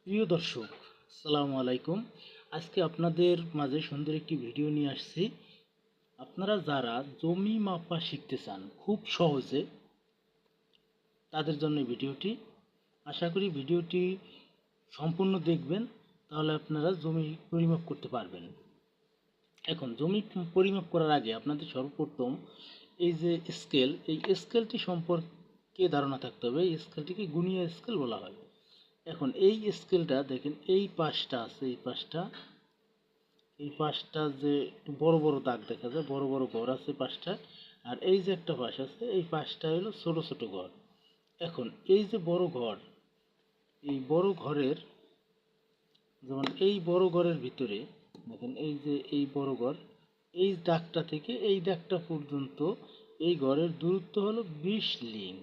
প্রিয় দর্শক, আসসালামু আলাইকুম। আজকে আপনাদের মাঝে সুন্দর একটি ভিডিও নিয়ে আসছি। আপনারা যারা জমি মাপা শিখতে চান খুব সহজে, তাদের জন্য এই ভিডিওটি। আশা করি ভিডিওটি সম্পূর্ণ দেখবেন, তাহলে আপনারা জমি পরিমাপ করতে পারবেন। এখন জমি পরিমাপ করার আগে আপনাদের সর্বপ্রথম এই যে স্কেল, এই স্কেলটি সম্পর্কে ধারণা থাকতে হবে। এই স্কেলটিকে গুনিয়া স্কেল বলা হয়। এখন এই স্কেলটা দেখেন, এই পাশটা আছে, এই পাশটা যে একটু বড় বড় দাগ দেখা যায়, বড় বড় ঘর আছে পাশটা। আর এই যে একটা পাশ আছে, এই পাশটা হলো ছোট ছোট ঘর। এখন এই যে বড় ঘর, এই বড় ঘরের, যেমন এই বড় ঘরের ভিতরে দেখেন, এই যে এই বড় ঘর, এই দাগটা থেকে এই দাগটা পর্যন্ত এই ঘরের দূরত্ব হলো 20 লিং।